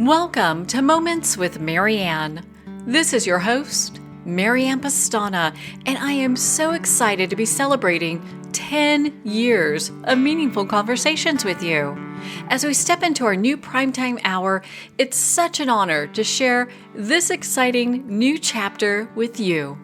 Welcome to Moments with Marianne. This is your host, Marianne Pastana, and I am so excited to be celebrating 10 years of meaningful conversations with you. As we step into our new primetime hour, it's such an honor to share this exciting new chapter with you.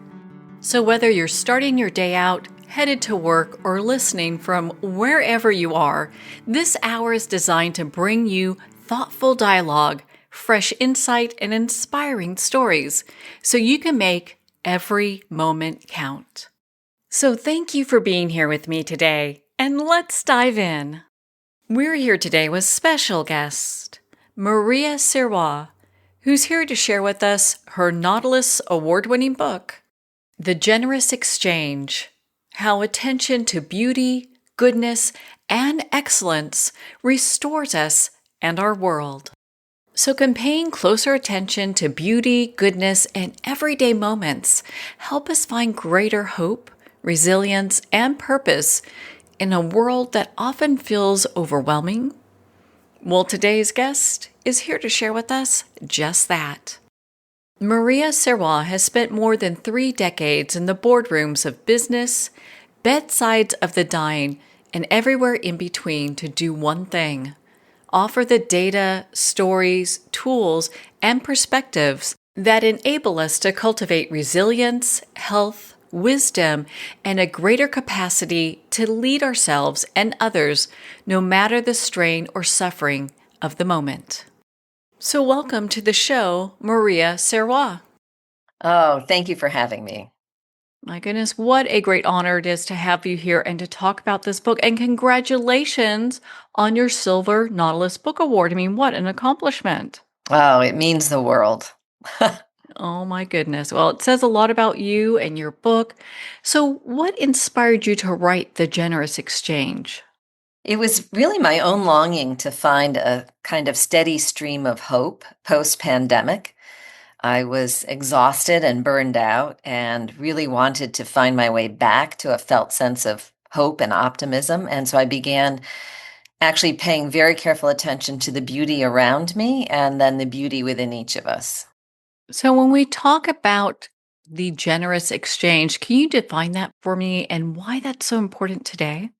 So whether you're starting your day out, headed to work, or listening from wherever you are, this hour is designed to bring you thoughtful dialogue, fresh insight, and inspiring stories so you can make every moment count. So thank you for being here with me today, and let's dive in. We're here today with special guest, Maria Sirois, who's here to share with us her Nautilus award-winning book, The Generous Exchange: How Attention to Beauty, Goodness, and Excellence Restores Us and Our World. So can paying closer attention to beauty, goodness, and everyday moments help us find greater hope, resilience, and purpose in a world that often feels overwhelming? Well, today's guest is here to share with us just that. Maria Sirois has spent more than 3 decades in the boardrooms of business, bedsides of the dying, and everywhere in between to do one thing: offer the data, stories, tools, and perspectives that enable us to cultivate resilience, health, wisdom, and a greater capacity to lead ourselves and others no matter the strain or suffering of the moment. So welcome to the show, Maria Sirois. Oh, thank you for having me. My goodness, what a great honor it is to have you here and to talk about this book. And congratulations on your Silver Nautilus Book Award. I mean, what an accomplishment. Oh, it means the world. Oh my goodness. Well, it says a lot about you and your book. So what inspired you to write The Generous Exchange? It was really my own longing to find a kind of steady stream of hope post-pandemic. I was exhausted and burned out and really wanted to find my way back to a felt sense of hope and optimism. And so I began actually paying very careful attention to the beauty around me and then the beauty within each of us. So when we talk about the generous exchange, can you define that for me and why that's so important today?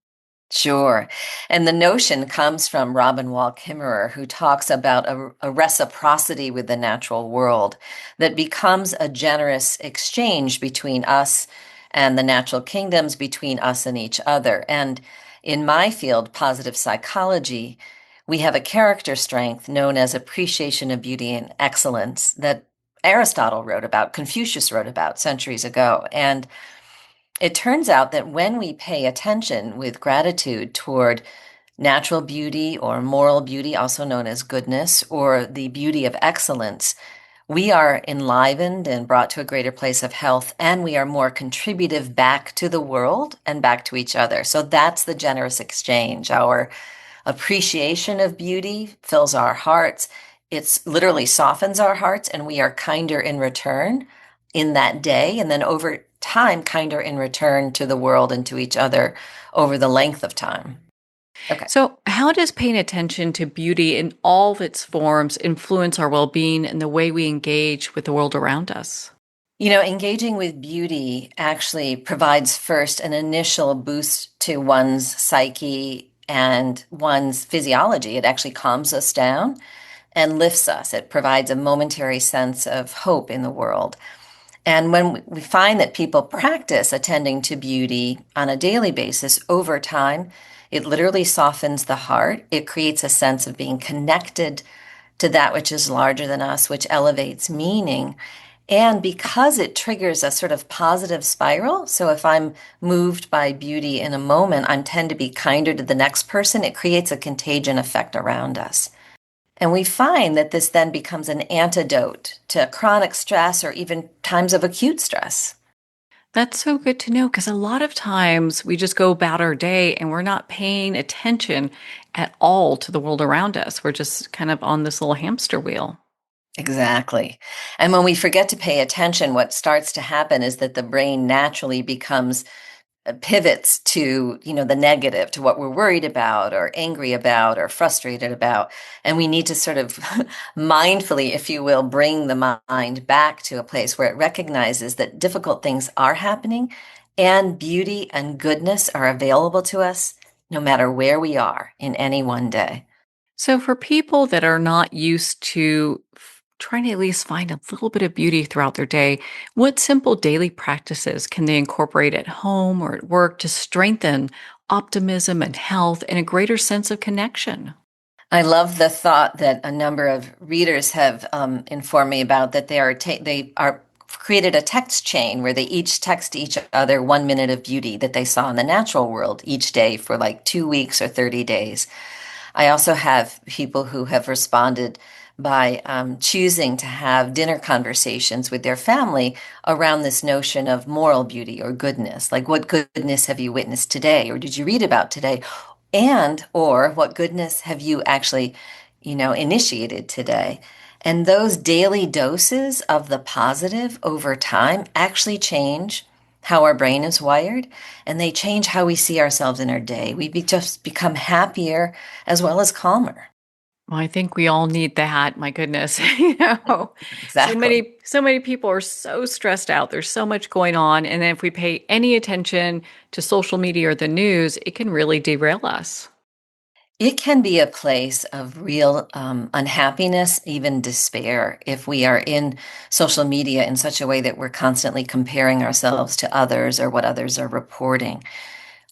Sure. And the notion comes from Robin Wall Kimmerer, who talks about a reciprocity with the natural world that becomes a generous exchange between us and the natural kingdoms, between us and each other. And in my field, positive psychology, we have a character strength known as appreciation of beauty and excellence that Aristotle wrote about, Confucius wrote about centuries ago. And it turns out that when we pay attention with gratitude toward natural beauty or moral beauty, also known as goodness, or the beauty of excellence, we are enlivened and brought to a greater place of health, and we are more contributive back to the world and back to each other. So that's the generous exchange. Our appreciation of beauty fills our hearts. It's literally softens our hearts, and we are kinder in return in that day. And then over time, kinder in return to the world and to each other over the length of time. Okay. So, how does paying attention to beauty in all of its forms influence our well being and the way we engage with the world around us? You know, engaging with beauty actually provides first an initial boost to one's psyche and one's physiology. It actually calms us down and lifts us. It provides a momentary sense of hope in the world. And when we find that people practice attending to beauty on a daily basis over time, it literally softens the heart. It creates a sense of being connected to that which is larger than us, which elevates meaning. And because it triggers a sort of positive spiral, so if I'm moved by beauty in a moment, I tend to be kinder to the next person. It creates a contagion effect around us. And we find that this then becomes an antidote to chronic stress or even times of acute stress. That's so good to know because a lot of times we just go about our day and we're not paying attention at all to the world around us. We're just kind of on this little hamster wheel. Exactly. And when we forget to pay attention, what starts to happen is that the brain naturally becomes pivots to, the negative, to what we're worried about or angry about or frustrated about. And we need to sort of mindfully, if you will, bring the mind back to a place where it recognizes that difficult things are happening and beauty and goodness are available to us no matter where we are in any one day. So, for people that are not used to trying to at least find a little bit of beauty throughout their day, what simple daily practices can they incorporate at home or at work to strengthen optimism and health and a greater sense of connection? I love the thought that a number of readers have informed me about, that they are created a text chain where they each text each other 1 minute of beauty that they saw in the natural world each day for like 2 weeks or 30 days. I also have people who have responded by choosing to have dinner conversations with their family around this notion of moral beauty or goodness. Like, what goodness have you witnessed today, or did you read about today? And, or what goodness have you actually, initiated today? And those daily doses of the positive over time actually change how our brain is wired, and they change how we see ourselves in our day. Just become happier as well as calmer. Well, I think we all need that. My goodness. So Exactly. many people are so stressed out. There's so much going on. And then if we pay any attention to social media or the news, it can really derail us. It can be a place of real unhappiness, even despair, if we are in social media in such a way that we're constantly comparing ourselves to others or what others are reporting.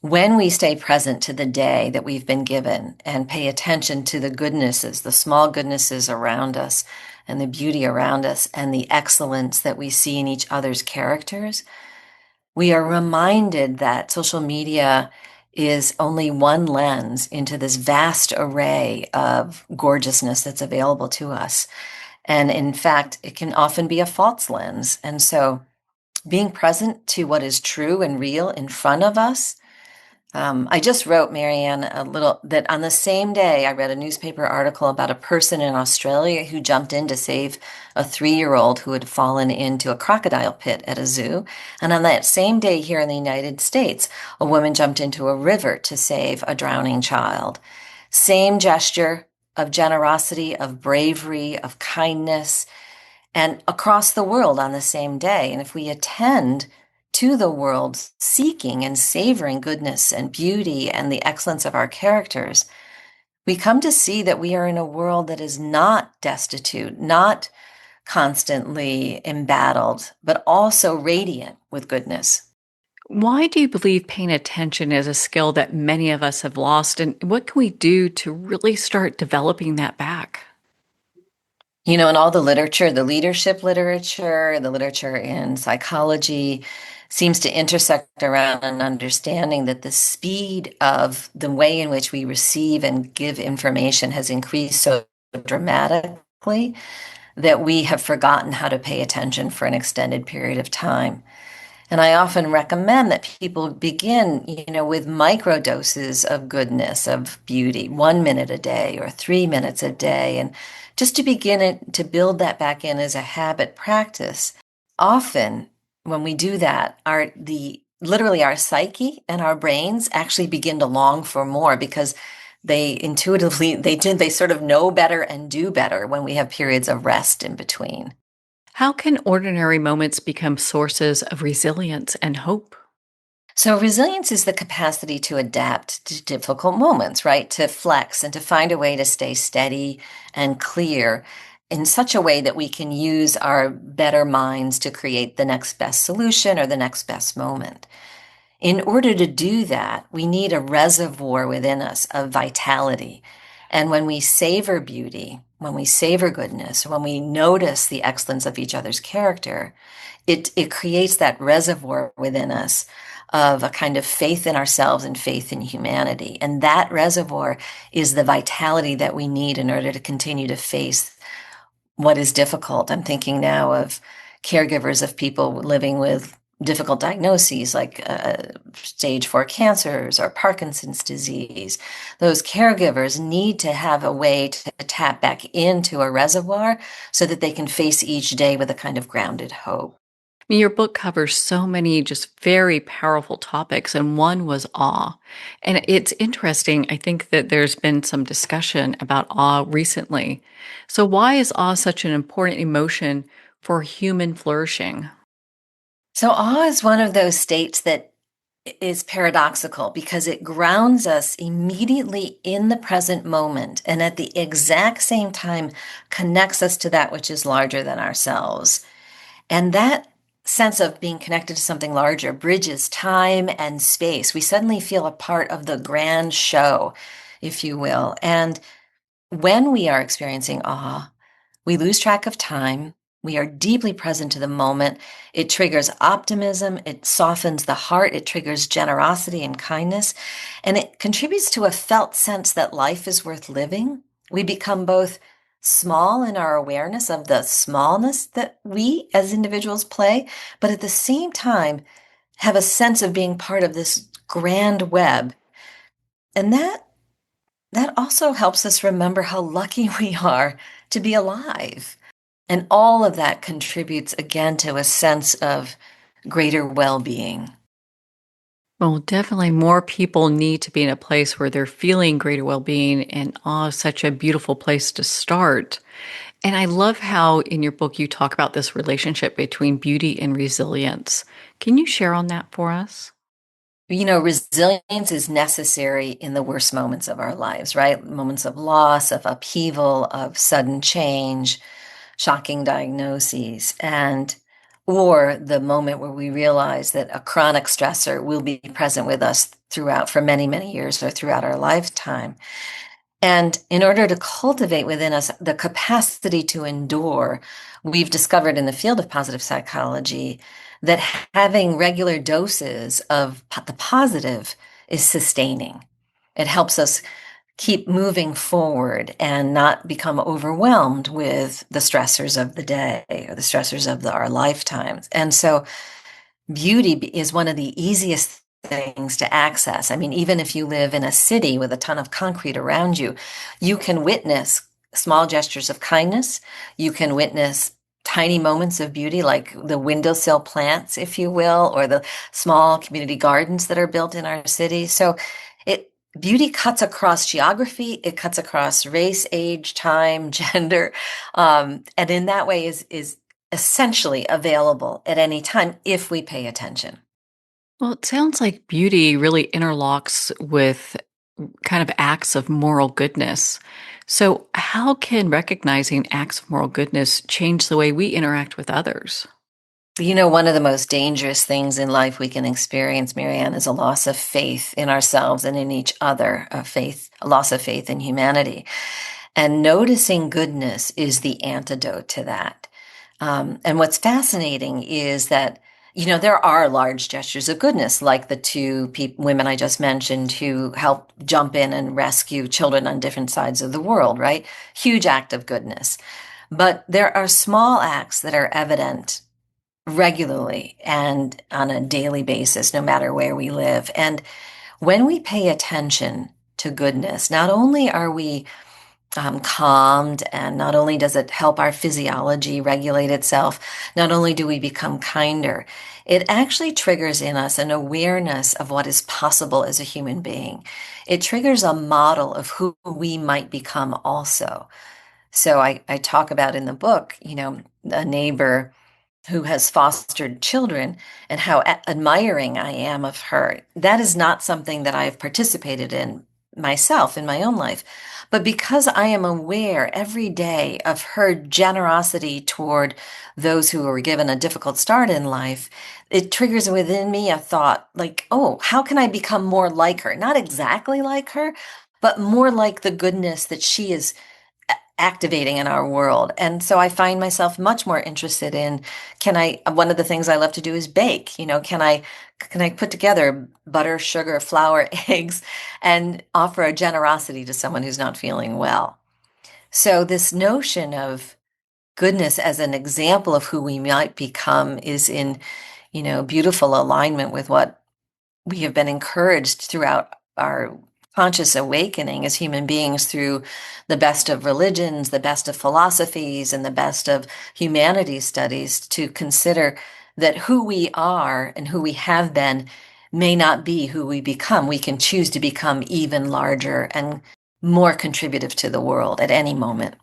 When we stay present to the day that we've been given and pay attention to the goodnesses, the small goodnesses around us and the beauty around us and the excellence that we see in each other's characters, we are reminded that social media is only one lens into this vast array of gorgeousness that's available to us. And in fact, it can often be a false lens. And so being present to what is true and real in front of us. I just wrote, Marianne, a little that on the same day I read a newspaper article about a person in Australia who jumped in to save a 3-year-old who had fallen into a crocodile pit at a zoo. And on that same day here in the United States, a woman jumped into a river to save a drowning child. Same gesture of generosity, of bravery, of kindness, and across the world on the same day. And if we attend to the world seeking and savoring goodness and beauty and the excellence of our characters, we come to see that we are in a world that is not destitute, not constantly embattled, but also radiant with goodness. Why do you believe paying attention is a skill that many of us have lost? And what can we do to really start developing that back? In all the literature, the leadership literature, the literature in psychology seems to intersect around an understanding that the speed of the way in which we receive and give information has increased so dramatically that we have forgotten how to pay attention for an extended period of time. And I often recommend that people begin, with micro doses of goodness, of beauty, 1 minute a day or 3 minutes a day, and just to begin to build that back in as a habit practice. Often, when we do that, literally our psyche and our brains actually begin to long for more, because they intuitively they sort of know better and do better when we have periods of rest in between. How can ordinary moments become sources of resilience and hope? So resilience is the capacity to adapt to difficult moments, right? To flex and to find a way to stay steady and clear in such a way that we can use our better minds to create the next best solution or the next best moment. In order to do that, we need a reservoir within us of vitality. And when we savor beauty, when we savor goodness, when we notice the excellence of each other's character, it creates that reservoir within us of a kind of faith in ourselves and faith in humanity. And that reservoir is the vitality that we need in order to continue to face what is difficult. I'm thinking now of caregivers of people living with difficult diagnoses like stage 4 cancers or Parkinson's disease. Those caregivers need to have a way to tap back into a reservoir so that they can face each day with a kind of grounded hope. mean, your book covers so many just very powerful topics, and one was awe. And it's interesting. I think that there's been some discussion about awe recently. So, why is awe such an important emotion for human flourishing? So, awe is one of those states that is paradoxical because it grounds us immediately in the present moment and at the exact same time connects us to that which is larger than ourselves. And that sense of being connected to something larger bridges time and space. We suddenly feel a part of the grand show, if you will. And when we are experiencing awe, we lose track of time. We are deeply present to the moment. It triggers optimism. It softens the heart. It triggers generosity and kindness. And it contributes to a felt sense that life is worth living. We become both small in our awareness of the smallness that we as individuals play, but at the same time have a sense of being part of this grand web. And that also helps us remember how lucky we are to be alive. And all of that contributes again to a sense of greater well being. Well, definitely more people need to be in a place where they're feeling greater well being, and awe is such a beautiful place to start. And I love how in your book you talk about this relationship between beauty and resilience. Can you share on that for us? Resilience is necessary in the worst moments of our lives, right? Moments of loss, of upheaval, of sudden change, shocking diagnoses, and or the moment where we realize that a chronic stressor will be present with us throughout for many, many years or throughout our lifetime. And in order to cultivate within us the capacity to endure, we've discovered in the field of positive psychology that having regular doses of the positive is sustaining. It helps us keep moving forward and not become overwhelmed with the stressors of the day or the stressors of our lifetimes. And so beauty is one of the easiest things to access. I mean, even if you live in a city with a ton of concrete around you, you can witness small gestures of kindness. You can witness tiny moments of beauty, like the windowsill plants, if you will, or the small community gardens that are built in our city. So it beauty cuts across geography, it cuts across race, age, time, gender, and in that way is essentially available at any time if we pay attention. Well, it sounds like beauty really interlocks with kind of acts of moral goodness. So, how can recognizing acts of moral goodness change the way we interact with others? One of the most dangerous things in life we can experience, Marianne, is a loss of faith in ourselves and in each other, a loss of faith in humanity. And noticing goodness is the antidote to that. And what's fascinating is that, there are large gestures of goodness, like the two women I just mentioned who helped jump in and rescue children on different sides of the world, right? Huge act of goodness. But there are small acts that are evident regularly and on a daily basis, no matter where we live. And when we pay attention to goodness, not only are we calmed, and not only does it help our physiology regulate itself, not only do we become kinder, it actually triggers in us an awareness of what is possible as a human being. It triggers a model of who we might become also. So I talk about in the book, a neighbor who has fostered children and how admiring I am of her. That is not something that I have participated in myself in my own life. But because I am aware every day of her generosity toward those who were given a difficult start in life, it triggers within me a thought like, oh, how can I become more like her? Not exactly like her, but more like the goodness that she is activating in our world. And so I find myself much more interested in, one of the things I love to do is bake. Can I put together butter, sugar, flour, eggs, and offer a generosity to someone who's not feeling well? So this notion of goodness as an example of who we might become is in, beautiful alignment with what we have been encouraged throughout our conscious awakening as human beings through the best of religions, the best of philosophies, and the best of humanities studies to consider that who we are and who we have been may not be who we become. We can choose to become even larger and more contributive to the world at any moment.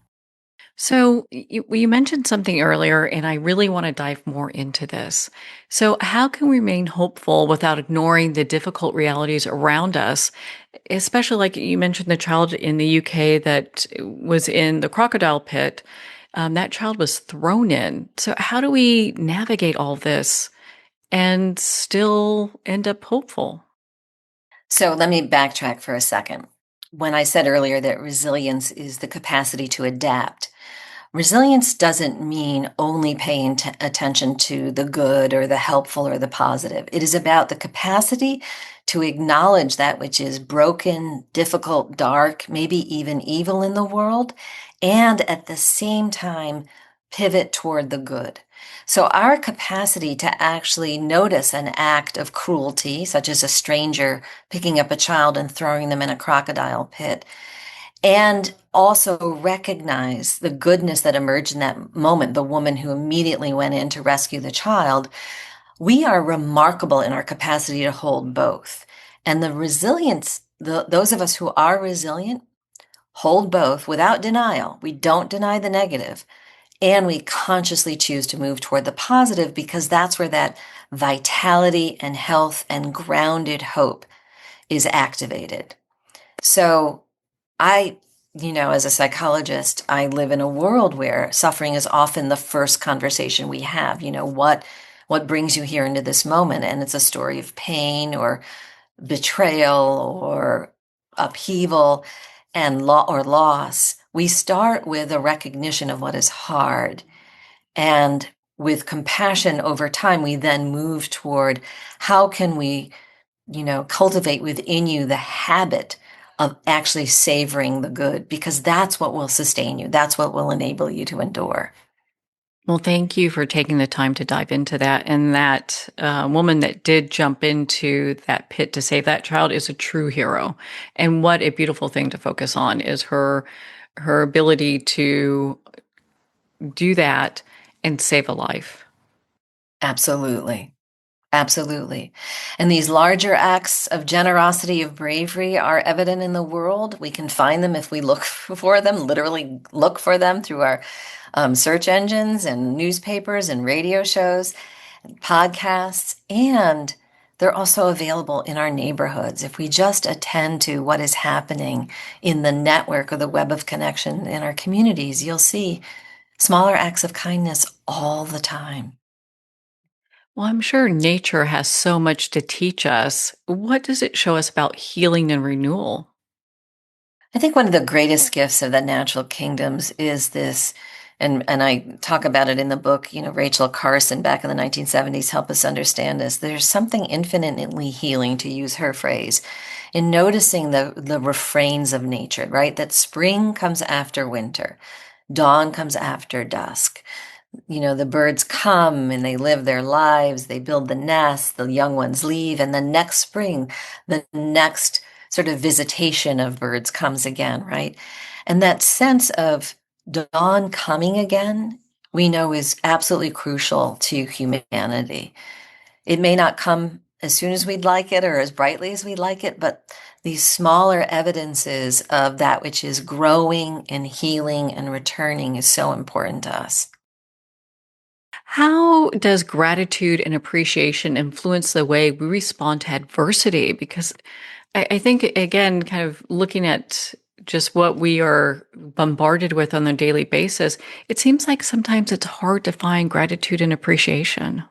So, you mentioned something earlier, and I really want to dive more into this. So, how can we remain hopeful without ignoring the difficult realities around us? Especially, like you mentioned, the child in the UK that was in the crocodile pit, that child was thrown in. So, how do we navigate all this and still end up hopeful? So let me backtrack for a second. When I said earlier that resilience is the capacity to adapt, resilience doesn't mean only paying attention to the good or the helpful or the positive. It is about the capacity to acknowledge that which is broken, difficult, dark, maybe even evil in the world, and at the same time, pivot toward the good. So, our capacity to actually notice an act of cruelty, such as a stranger picking up a child and throwing them in a crocodile pit, and also recognize the goodness that emerged in that moment, the woman who immediately went in to rescue the child. We are remarkable in our capacity to hold both. And the resilience, those of us who are resilient, hold both without denial. We don't deny the negative, and we consciously choose to move toward the positive because that's where that vitality and health and grounded hope is activated. So, I, as a psychologist, I live in a world where suffering is often the first conversation we have. What brings you here into this moment? And it's a story of pain or betrayal or upheaval and loss. We start with a recognition of what is hard. And with compassion over time, we then move toward how can we cultivate within you the habit of actually savoring the good, because that's what will sustain you. That's what will enable you to endure. Well, thank you for taking the time to dive into that. And that woman that did jump into that pit to save that child is a true hero. And what a beautiful thing to focus on is her ability to do that and save a life. Absolutely. Absolutely. And these larger acts of generosity, of bravery are evident in the world. We can find them if we look for them, literally look for them through our search engines and newspapers and radio shows and podcasts. And they're also available in our neighborhoods. If we just attend to what is happening in the network or the web of connection in our communities, you'll see smaller acts of kindness all the time. Well, I'm sure nature has so much to teach us. What does it show us about healing and renewal? I think one of the greatest gifts of the natural kingdoms is this, and I talk about it in the book, Rachel Carson back in the 1970s helped us understand this. There's something infinitely healing, to use her phrase, in noticing the refrains of nature, right? That spring comes after winter, dawn comes after dusk. The birds come and they live their lives, they build the nest, the young ones leave, and the next spring, the next sort of visitation of birds comes again, right? And that sense of dawn coming again, we know is absolutely crucial to humanity. It may not come as soon as we'd like it or as brightly as we'd like it, but these smaller evidences of that which is growing and healing and returning is so important to us. How does gratitude and appreciation influence the way we respond to adversity? Because I think, again, kind of looking at just what we are bombarded with on a daily basis, it seems like sometimes it's hard to find gratitude and appreciation.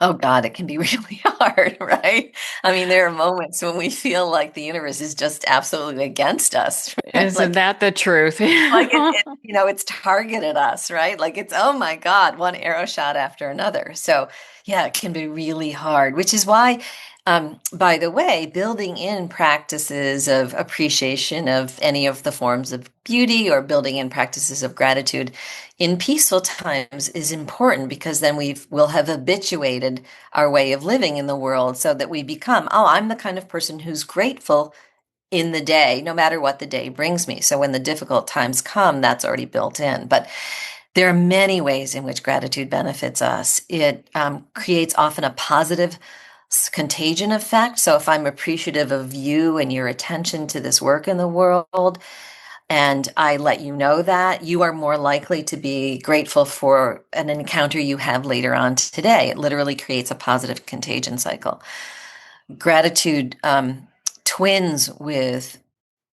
Oh God, it can be really hard, right? I mean, there are moments when we feel like the universe is just absolutely against us, right? Isn't that the truth? Like it's targeted us, right? Like it's, oh my God, one arrow shot after another. So yeah, it can be really hard, which is why, by the way, building in practices of appreciation of any of the forms of beauty or building in practices of gratitude in peaceful times is important, because then we'll have habituated our way of living in the world so that we become, oh, I'm the kind of person who's grateful in the day, no matter what the day brings me. So when the difficult times come, that's already built in. But There are many ways in which gratitude benefits us. It creates often a positive contagion effect. So if I'm appreciative of you and your attention to this work in the world, and I let you know that, you are more likely to be grateful for an encounter you have later on today. It literally creates a positive contagion cycle. Gratitude twins with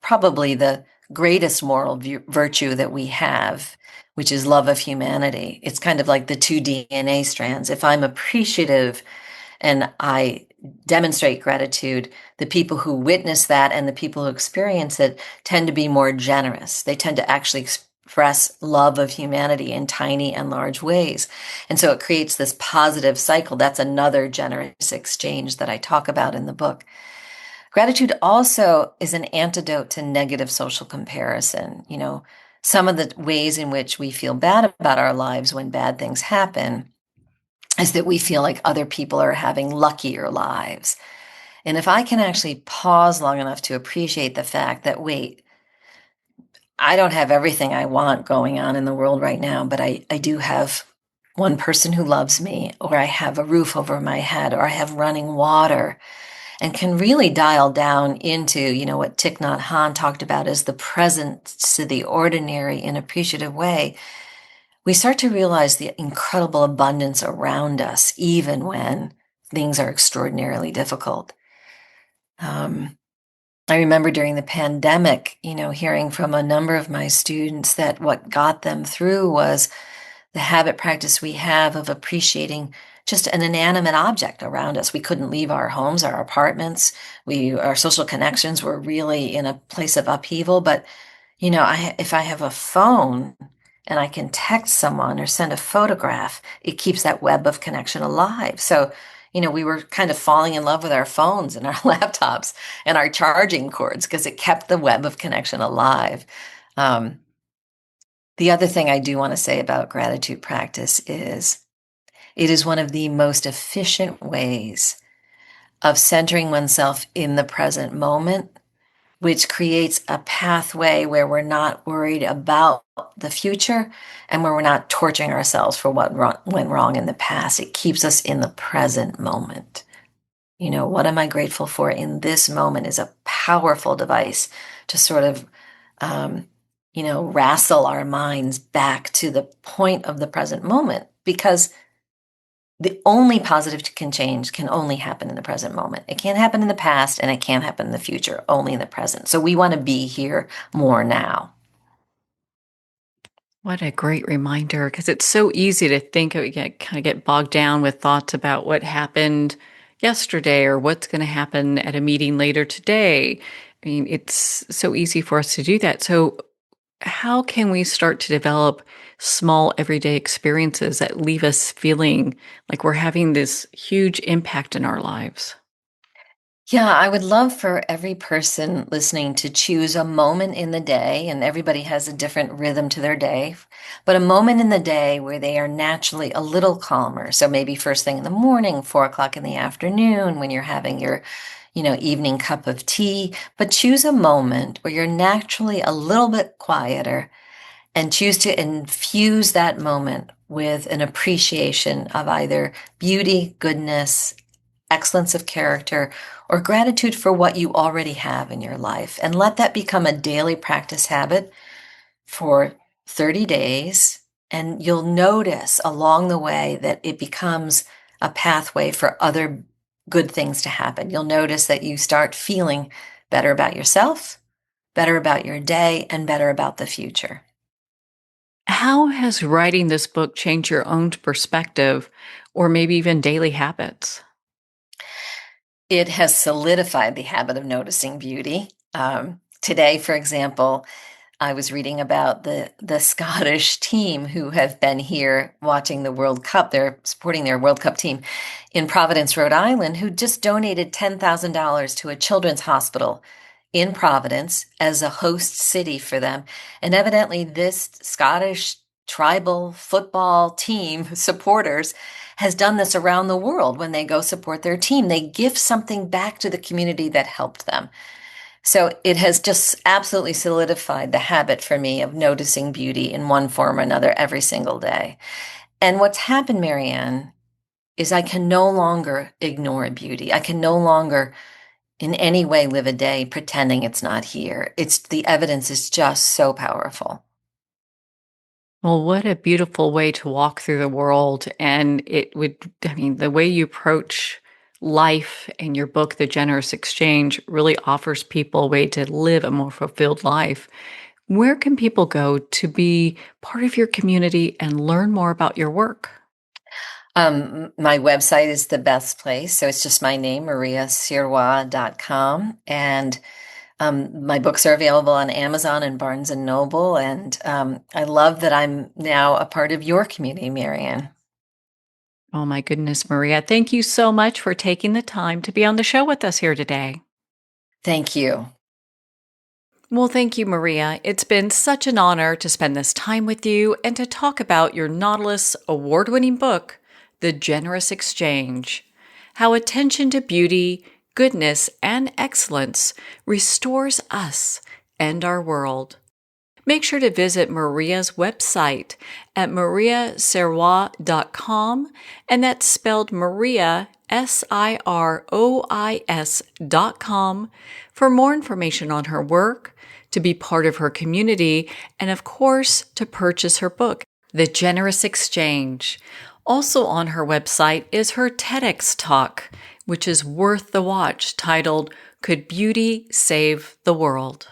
probably the greatest moral virtue that we have, which is love of humanity. It's kind of like the two DNA strands. If I'm appreciative and I demonstrate gratitude, the people who witness that and the people who experience it tend to be more generous. They tend to actually express love of humanity in tiny and large ways. And so it creates this positive cycle. That's another generous exchange that I talk about in the book. Gratitude also is an antidote to negative social comparison. Some of the ways in which we feel bad about our lives when bad things happen is that we feel like other people are having luckier lives. And if I can actually pause long enough to appreciate the fact that, wait, I don't have everything I want going on in the world right now, but I do have one person who loves me, or I have a roof over my head, or I have running water, and can really dial down into, what Thich Nhat Hanh talked about as the presence to the ordinary in an appreciative way, we start to realize the incredible abundance around us, even when things are extraordinarily difficult. I remember during the pandemic, hearing from a number of my students that what got them through was the habit practice we have of appreciating just an inanimate object around us. We couldn't leave our homes, our apartments. Our social connections were really in a place of upheaval. But, if I have a phone and I can text someone or send a photograph, it keeps that web of connection alive. So, we were kind of falling in love with our phones and our laptops and our charging cords because it kept the web of connection alive. Um, the other thing I do want to say about gratitude practice is it is one of the most efficient ways of centering oneself in the present moment, which creates a pathway where we're not worried about the future and where we're not torturing ourselves for what went wrong in the past. It keeps us in the present moment. What am I grateful for in this moment is a powerful device to sort of wrestle our minds back to the point of the present moment, because the only positive can only happen in the present moment. It can't happen in the past and it can't happen in the future, only in the present. So we want to be here more now. What a great reminder, because it's so easy to think of, kind of get bogged down with thoughts about what happened yesterday or what's going to happen at a meeting later today. I mean, it's so easy for us to do that. So, how can we start to develop small everyday experiences that leave us feeling like we're having this huge impact in our lives? Yeah, I would love for every person listening to choose a moment in the day, and everybody has a different rhythm to their day, but a moment in the day where they are naturally a little calmer. So maybe first thing in the morning, 4 o'clock in the afternoon, when you're having your, evening cup of tea, but choose a moment where you're naturally a little bit quieter and choose to infuse that moment with an appreciation of either beauty, goodness, excellence of character, or gratitude for what you already have in your life. And let that become a daily practice habit for 30 days. And you'll notice along the way that it becomes a pathway for other good things to happen. You'll notice that you start feeling better about yourself, better about your day, and better about the future. How has writing this book changed your own perspective or maybe even daily habits? It has solidified the habit of noticing beauty. Today, for example, I was reading about the Scottish team who have been here watching the World Cup. They're supporting their World Cup team in Providence, Rhode Island, who just donated $10,000 to a children's hospital in Providence as a host city for them. And evidently, this Scottish tribal football team supporters has done this around the world. When they go support their team, they give something back to the community that helped them. So it has just absolutely solidified the habit for me of noticing beauty in one form or another every single day. And what's happened, Marianne, is I can no longer ignore beauty. I can no longer in any way live a day pretending it's not here. It's the evidence is just so powerful. Well, what a beautiful way to walk through the world. And the way you approach life in your book, The Generous Exchange, really offers people a way to live a more fulfilled life. Where can people go to be part of your community and learn more about your work? My website is the best place. So it's just my name, mariasirois.com. And my books are available on Amazon and Barnes and Noble. And I love that I'm now a part of your community, Marianne. Oh, my goodness, Maria. Thank you so much for taking the time to be on the show with us here today. Thank you. Well, thank you, Maria. It's been such an honor to spend this time with you and to talk about your Nautilus award-winning book, The Generous Exchange: How Attention to Beauty, Goodness, and Excellence Restores Us and Our World. Make sure to visit Maria's website at mariasirois.com, and that's spelled Maria, Sirois.com, for more information on her work, to be part of her community, and of course, to purchase her book, The Generous Exchange. Also on her website is her TEDx talk, which is worth the watch, titled, Could Beauty Save the World?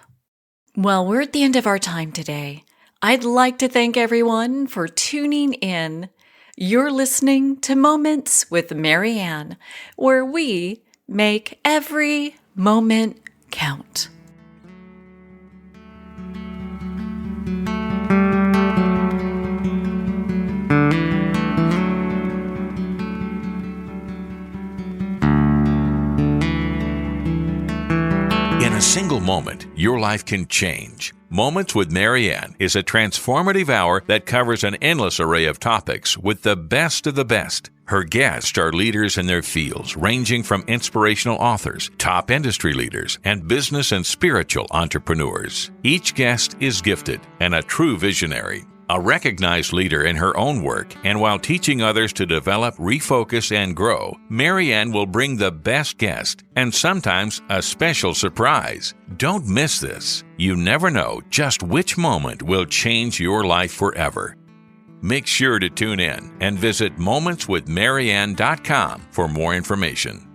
Well, we're at the end of our time today. I'd like to thank everyone for tuning in. You're listening to Moments with Marianne, where we make every moment count. In a single moment, your life can change. Moments with Marianne is a transformative hour that covers an endless array of topics with the best of the best. Her guests are leaders in their fields, ranging from inspirational authors, top industry leaders, and business and spiritual entrepreneurs. Each guest is gifted and a true visionary, a recognized leader in her own work, and while teaching others to develop, refocus, and grow, Marianne will bring the best guest and sometimes a special surprise. Don't miss this. You never know just which moment will change your life forever. Make sure to tune in and visit momentswithmarianne.com for more information.